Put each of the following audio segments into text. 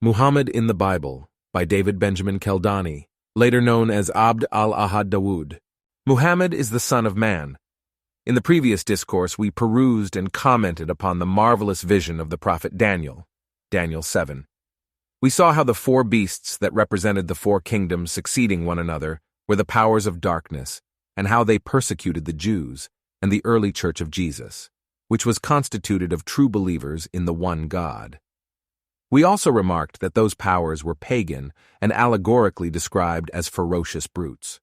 Muhammad in the Bible, by Benjamin Keldani, later known as Abdul-Ahad Dawud. Muhammad is the Son of Man. In the previous discourse, we perused and commented upon the marvelous vision of the prophet Daniel, Daniel 7. We saw how the four beasts that represented the four kingdoms succeeding one another were the powers of darkness, and how they persecuted the Jews and the early church of Jesus, which was constituted of true believers in the one God. We also remarked that those powers were pagan and allegorically described as ferocious brutes.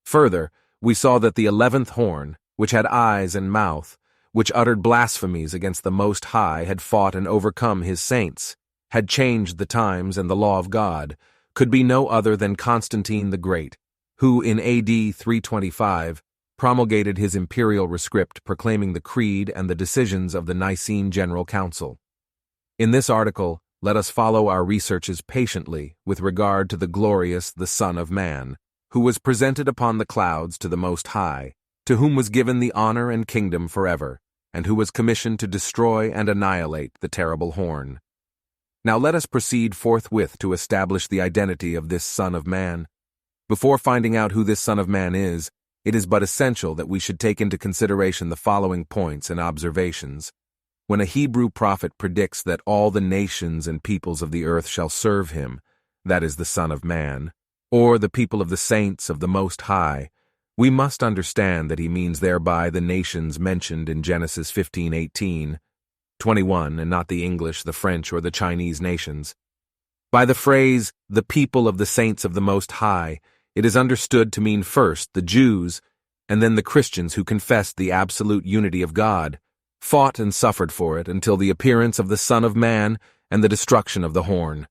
Further, we saw that the 11th horn, which had eyes and mouth, which uttered blasphemies against the Most High, had fought and overcome his saints, had changed the times and the law of God, could be no other than Constantine the Great, who in A.D. 325 promulgated his imperial rescript proclaiming the creed and the decisions of the Nicene General Council. In this article, let us follow our researches patiently with regard to the glorious the Son of Man, who was presented upon the clouds to the Most High, to whom was given the honor and kingdom forever, and who was commissioned to destroy and annihilate the terrible horn. Now let us proceed forthwith to establish the identity of this Son of Man. Before finding out who this Son of Man is, it is but essential that we should take into consideration the following points and observations. When a Hebrew prophet predicts that all the nations and peoples of the earth shall serve him, that is the Son of Man, or the people of the saints of the Most High, we must understand that he means thereby the nations mentioned in Genesis 15:18, 21, and not the English, the French, or the Chinese nations. By the phrase, the people of the saints of the Most High, it is understood to mean first the Jews, and then the Christians who confessed the absolute unity of God, fought and suffered for it until the appearance of the Son of Man and the destruction of the horn.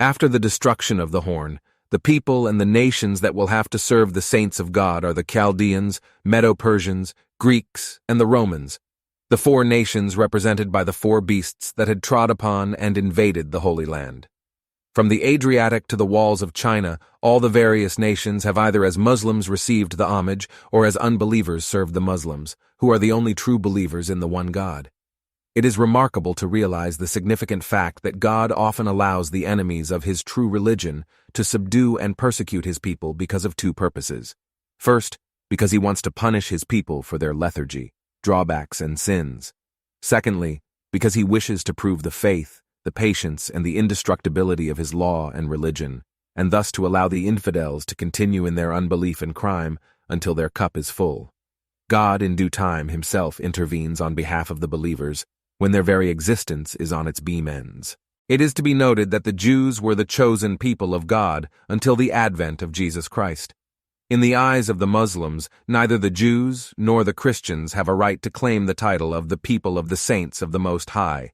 After the destruction of the horn, the people and the nations that will have to serve the saints of God are the Chaldeans, Medo-Persians, Greeks, and the Romans, the four nations represented by the four beasts that had trod upon and invaded the Holy Land. From the Adriatic to the walls of China, all the various nations have either as Muslims received the homage or as unbelievers served the Muslims, who are the only true believers in the one God. It is remarkable to realize the significant fact that God often allows the enemies of his true religion to subdue and persecute his people because of two purposes. First, because he wants to punish his people for their lethargy, drawbacks, and sins. Secondly, because he wishes to prove the faith, the patience, and the indestructibility of his law and religion, and thus to allow the infidels to continue in their unbelief and crime until their cup is full. God in due time himself intervenes on behalf of the believers when their very existence is on its beam ends. It is to be noted that the Jews were the chosen people of God until the advent of Jesus Christ. In the eyes of the Muslims, neither the Jews nor the Christians have a right to claim the title of the people of the saints of the Most High,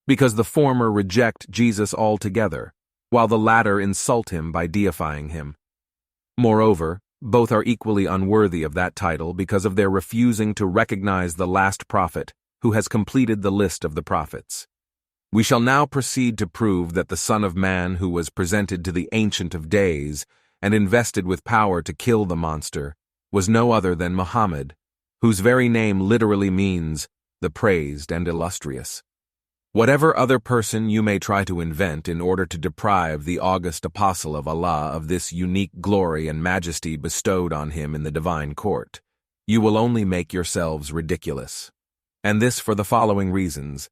because the former reject Jesus altogether, while the latter insult him by deifying him. Moreover, both are equally unworthy of that title because of their refusing to recognize the last prophet who has completed the list of the prophets. We shall now proceed to prove that the Son of Man who was presented to the Ancient of Days and invested with power to kill the monster was no other than Muhammad, whose very name literally means the praised and illustrious. Whatever other person you may try to invent in order to deprive the august apostle of Allah of this unique glory and majesty bestowed on him in the divine court, you will only make yourselves ridiculous. And this for the following reasons.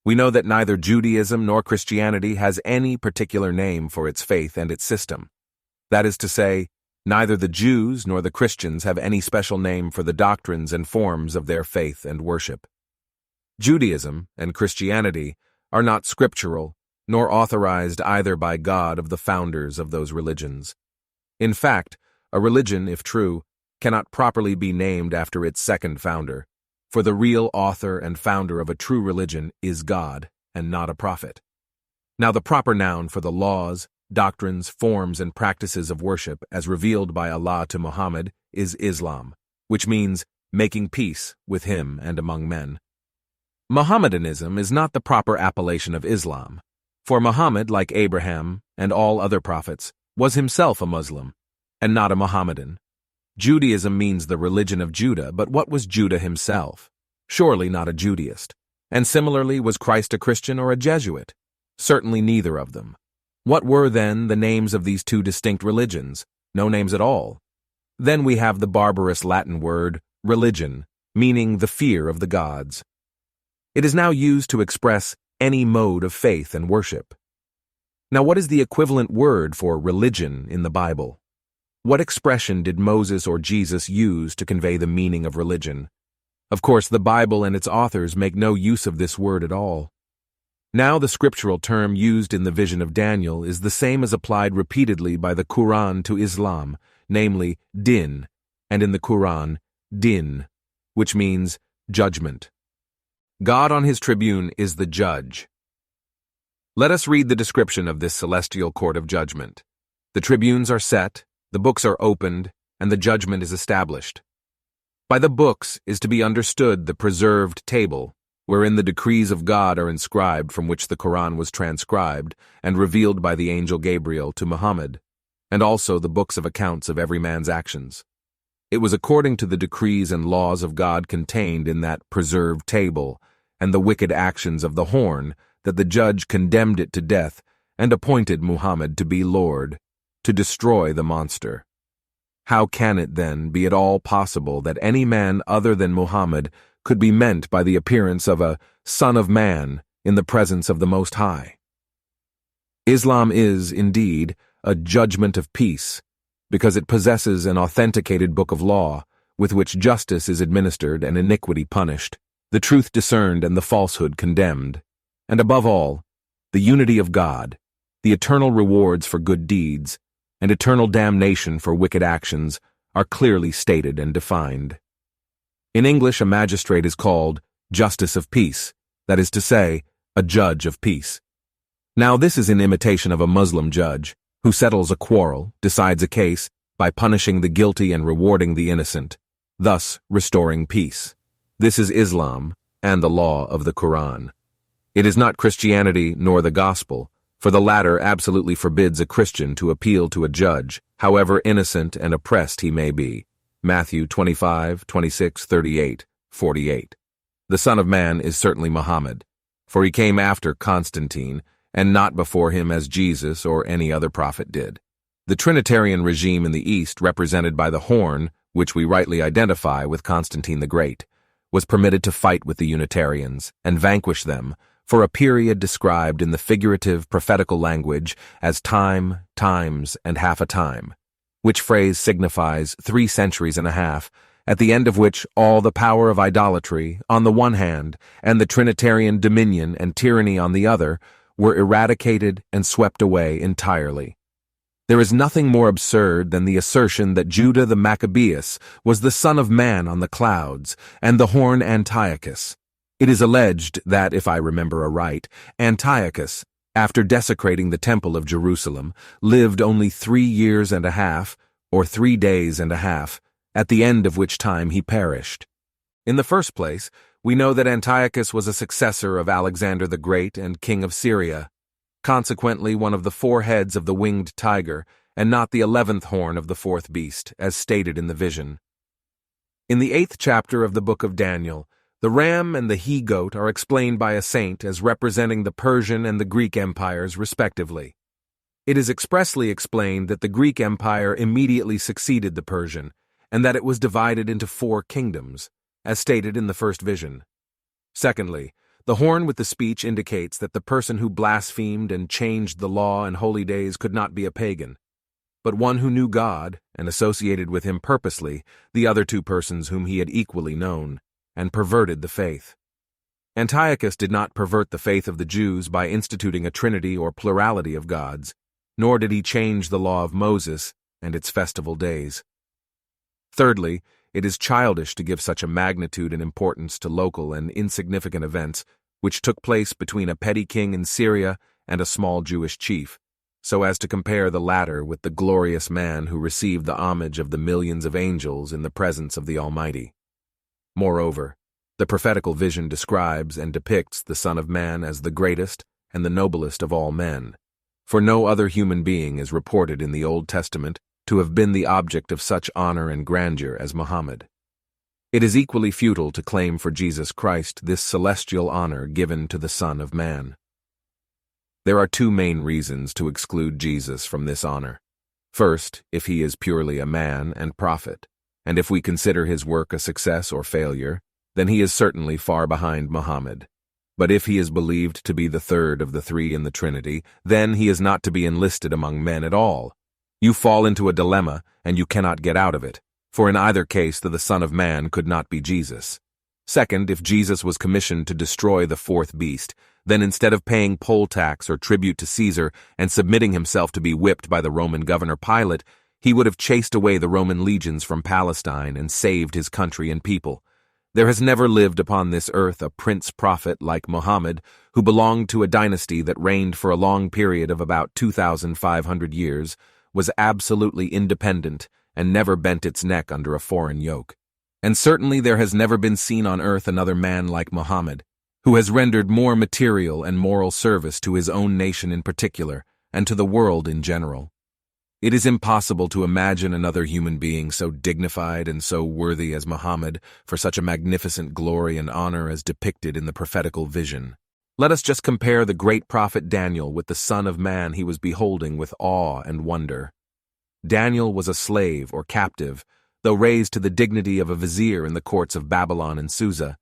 We know that neither Judaism nor Christianity has any particular name for its faith and its system. That is to say, neither the Jews nor the Christians have any special name for the doctrines and forms of their faith and worship. Judaism and Christianity are not scriptural, nor authorized either by God of the founders of those religions. In fact, a religion, if true, cannot properly be named after its second founder, for the real author and founder of a true religion is God, and not a prophet. Now the proper noun for the laws, doctrines, forms, and practices of worship as revealed by Allah to Muhammad is Islam, which means making peace with him and among men. Mohammedanism is not the proper appellation of Islam, for Muhammad, like Abraham and all other prophets, was himself a Muslim, and not a Mohammedan. Judaism means the religion of Judah, but what was Judah himself? Surely not a Judaist. And similarly, was Christ a Christian or a Jesuit? Certainly neither of them. What were, then, the names of these two distinct religions? No names at all. Then we have the barbarous Latin word, religion, meaning the fear of the gods. It is now used to express any mode of faith and worship. Now, what is the equivalent word for religion in the Bible? What expression did Moses or Jesus use to convey the meaning of religion? Of course, the Bible and its authors make no use of this word at all. Now, the scriptural term used in the vision of Daniel is the same as applied repeatedly by the Quran to Islam, namely din, and in the Quran, din, which means judgment. God on his tribune is the judge. Let us read the description of this celestial court of judgment. The tribunes are set, the books are opened, and the judgment is established. By the books is to be understood the preserved table, wherein the decrees of God are inscribed, from which the Quran was transcribed and revealed by the angel Gabriel to Muhammad, and also the books of accounts of every man's actions. It was according to the decrees and laws of God contained in that preserved table and the wicked actions of the horn that the judge condemned it to death and appointed Muhammad to be Lord, to destroy the monster. How can it, then, be at all possible that any man other than Muhammad could be meant by the appearance of a Son of Man in the presence of the Most High? Islam is, indeed, a judgment of peace, because it possesses an authenticated book of law, with which justice is administered and iniquity punished, the truth discerned and the falsehood condemned, and above all, the unity of God, the eternal rewards for good deeds, and eternal damnation for wicked actions are clearly stated and defined. In English, a magistrate is called justice of peace, that is to say, a judge of peace. Now this is in imitation of a Muslim judge, who settles a quarrel, decides a case, by punishing the guilty and rewarding the innocent, thus restoring peace. This is Islam and the law of the Quran. It is not Christianity nor the gospel, for the latter absolutely forbids a Christian to appeal to a judge, however innocent and oppressed he may be. Matthew 25, 26, 38, 48. The Son of Man is certainly Muhammad, for he came after Constantine, and not before him as Jesus or any other prophet did. The Trinitarian regime in the East, represented by the horn, which we rightly identify with Constantine the Great, was permitted to fight with the Unitarians and vanquish them for a period described in the figurative prophetical language as time, times, and half a time, which phrase signifies 3 centuries and a half, at the end of which all the power of idolatry, on the one hand, and the Trinitarian dominion and tyranny on the other, were eradicated and swept away entirely. There is nothing more absurd than the assertion that Judah the Maccabeus was the Son of Man on the clouds, and the horn Antiochus. It is alleged that, if I remember aright, Antiochus, after desecrating the Temple of Jerusalem, lived only 3 years and a half, or 3 days and a half, at the end of which time he perished. In the first place, we know that Antiochus was a successor of Alexander the Great and king of Syria, consequently one of the 4 heads of the winged tiger, and not the 11th horn of the 4th beast, as stated in the vision. In the 8th chapter of the book of Daniel, the ram and the he-goat are explained by a saint as representing the Persian and the Greek empires, respectively. It is expressly explained that the Greek empire immediately succeeded the Persian, and that it was divided into 4 kingdoms, as stated in the first vision. Secondly, the horn with the speech indicates that the person who blasphemed and changed the law and holy days could not be a pagan, but one who knew God and associated with him purposely the other 2 persons whom he had equally known, and perverted the faith. Antiochus did not pervert the faith of the Jews by instituting a trinity or plurality of gods, nor did he change the law of Moses and its festival days. Thirdly, it is childish to give such a magnitude and importance to local and insignificant events which took place between a petty king in Syria and a small Jewish chief, so as to compare the latter with the glorious man who received the homage of the millions of angels in the presence of the Almighty. Moreover, the prophetical vision describes and depicts the Son of Man as the greatest and the noblest of all men, for no other human being is reported in the Old Testament to have been the object of such honor and grandeur as Muhammad. It is equally futile to claim for Jesus Christ this celestial honor given to the Son of Man. There are two main reasons to exclude Jesus from this honor. First, if he is purely a man and prophet, and if we consider his work a success or failure, then he is certainly far behind Muhammad. But if he is believed to be the third of the three in the Trinity, then he is not to be enlisted among men at all. You fall into a dilemma, and you cannot get out of it, for in either case the Son of Man could not be Jesus. Second, if Jesus was commissioned to destroy the fourth beast, then instead of paying poll tax or tribute to Caesar and submitting himself to be whipped by the Roman governor Pilate, he would have chased away the Roman legions from Palestine and saved his country and people. There has never lived upon this earth a prince-prophet like Muhammad, who belonged to a dynasty that reigned for a long period of about 2,500 years, was absolutely independent, and never bent its neck under a foreign yoke. And certainly there has never been seen on earth another man like Muhammad, who has rendered more material and moral service to his own nation in particular, and to the world in general. It is impossible to imagine another human being so dignified and so worthy as Muhammad for such a magnificent glory and honor as depicted in the prophetical vision. Let us just compare the great prophet Daniel with the Son of Man he was beholding with awe and wonder. Daniel was a slave or captive, though raised to the dignity of a vizier in the courts of Babylon and Susa.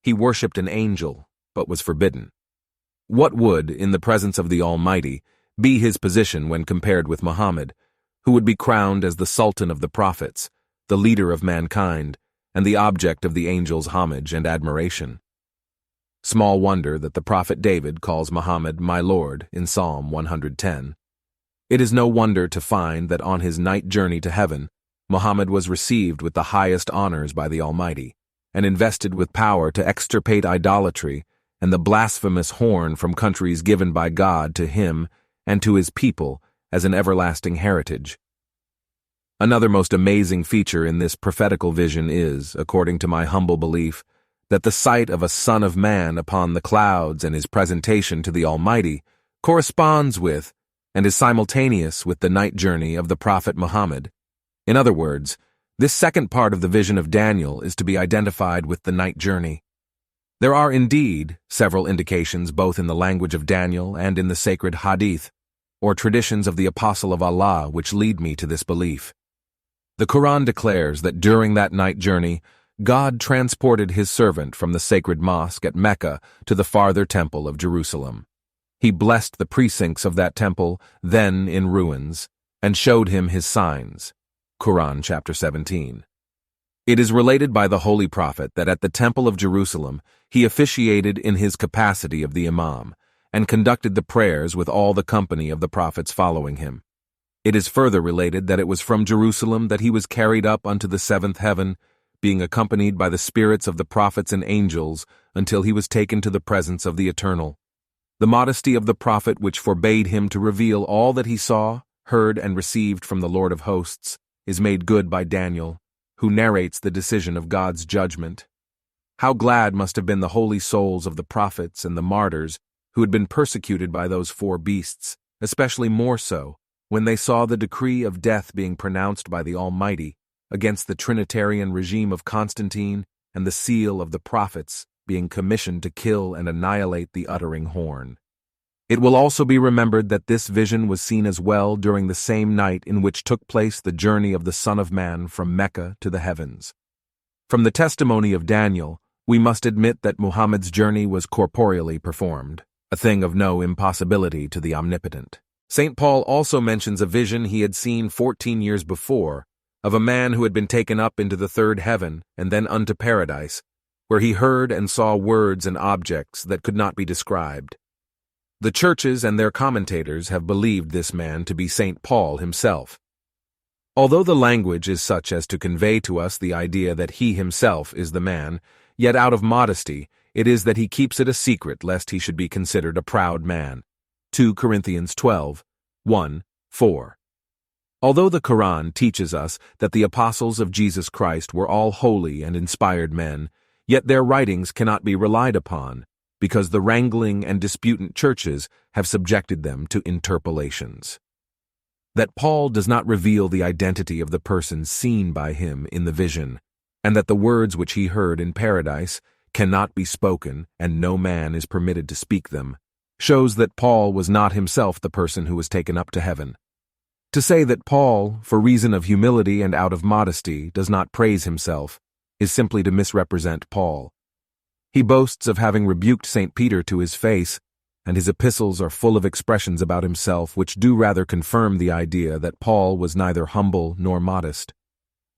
He worshipped an angel, but was forbidden. What would, in the presence of the Almighty, be his position when compared with Muhammad, who would be crowned as the Sultan of the prophets, the leader of mankind, and the object of the angels' homage and admiration? Small wonder that the prophet David calls Muhammad my Lord in Psalm 110. It is no wonder to find that on his night journey to heaven, Muhammad was received with the highest honors by the Almighty, and invested with power to extirpate idolatry and the blasphemous horn from countries given by God to him and to his people as an everlasting heritage. Another most amazing feature in this prophetical vision is, according to my humble belief, that the sight of a Son of Man upon the clouds and his presentation to the Almighty corresponds with and is simultaneous with the night journey of the prophet Muhammad. In other words, this second part of the vision of Daniel is to be identified with the night journey. There are indeed several indications both in the language of Daniel and in the sacred hadith, or traditions of the Apostle of Allah, which lead me to this belief. The Quran declares that during that night journey, God transported his servant from the sacred mosque at Mecca to the farther temple of Jerusalem. He blessed the precincts of that temple, then in ruins, and showed him his signs. Quran chapter 17. It is related by the Holy Prophet that at the Temple of Jerusalem he officiated in his capacity of the Imam, and conducted the prayers with all the company of the prophets following him. It is further related that it was from Jerusalem that he was carried up unto the seventh heaven, being accompanied by the spirits of the prophets and angels, until he was taken to the presence of the Eternal. The modesty of the prophet which forbade him to reveal all that he saw, heard, and received from the Lord of hosts is made good by Daniel, who narrates the decision of God's judgment. How glad must have been the holy souls of the prophets and the martyrs who had been persecuted by those four beasts, especially more so when they saw the decree of death being pronounced by the Almighty against the Trinitarian regime of Constantine and the seal of the prophets being commissioned to kill and annihilate the uttering horn. It will also be remembered that this vision was seen as well during the same night in which took place the journey of the Son of Man from Mecca to the heavens. From the testimony of Daniel, we must admit that Muhammad's journey was corporeally performed, a thing of no impossibility to the Omnipotent. St. Paul also mentions a vision he had seen 14 years before of a man who had been taken up into the third heaven and then unto paradise, where he heard and saw words and objects that could not be described. The churches and their commentators have believed this man to be St. Paul himself. Although the language is such as to convey to us the idea that he himself is the man, yet out of modesty it is that he keeps it a secret lest he should be considered a proud man. 2 Corinthians 12, 1, 4. Although the Quran teaches us that the apostles of Jesus Christ were all holy and inspired men, yet their writings cannot be relied upon, because the wrangling and disputant churches have subjected them to interpolations. That Paul does not reveal the identity of the person seen by him in the vision, and that the words which he heard in paradise cannot be spoken and no man is permitted to speak them, shows that Paul was not himself the person who was taken up to heaven. To say that Paul, for reason of humility and out of modesty, does not praise himself is simply to misrepresent Paul. He boasts of having rebuked St. Peter to his face, and his epistles are full of expressions about himself which do rather confirm the idea that Paul was neither humble nor modest.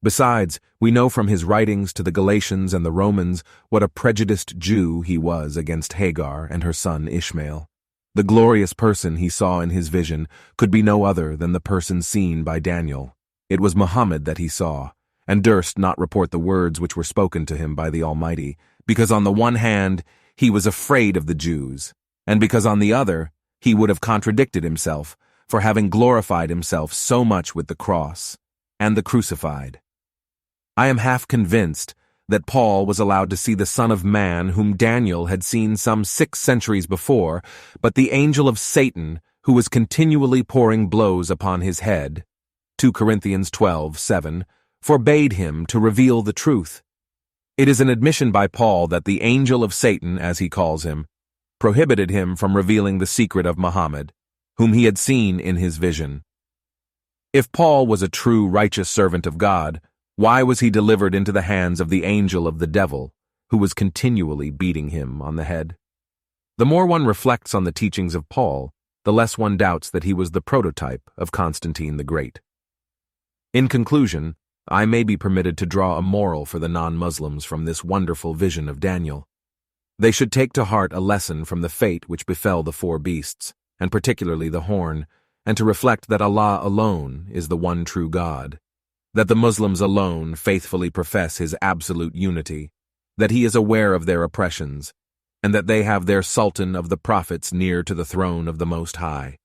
Besides, we know from his writings to the Galatians and the Romans what a prejudiced Jew he was against Hagar and her son Ishmael. The glorious person he saw in his vision could be no other than the person seen by Daniel. It was Muhammad that he saw, and durst not report the words which were spoken to him by the Almighty, because on the one hand he was afraid of the Jews, and because on the other he would have contradicted himself for having glorified himself so much with the cross and the crucified. I am half convinced that Paul was allowed to see the Son of Man whom Daniel had seen some 6 centuries before, but the angel of Satan, who was continually pouring blows upon his head, 2 Corinthians 12:7, forbade him to reveal the truth. It is an admission by Paul that the angel of Satan, as he calls him, prohibited him from revealing the secret of Muhammad, whom he had seen in his vision. If Paul was a true righteous servant of God, why was he delivered into the hands of the angel of the devil, who was continually beating him on the head? The more one reflects on the teachings of Paul, the less one doubts that he was the prototype of Constantine the Great. In conclusion, I may be permitted to draw a moral for the non-Muslims from this wonderful vision of Daniel. They should take to heart a lesson from the fate which befell the 4 beasts, and particularly the horn, and to reflect that Allah alone is the one true God, that the Muslims alone faithfully profess his absolute unity, that he is aware of their oppressions, and that they have their Sultan of the Prophets near to the throne of the Most High.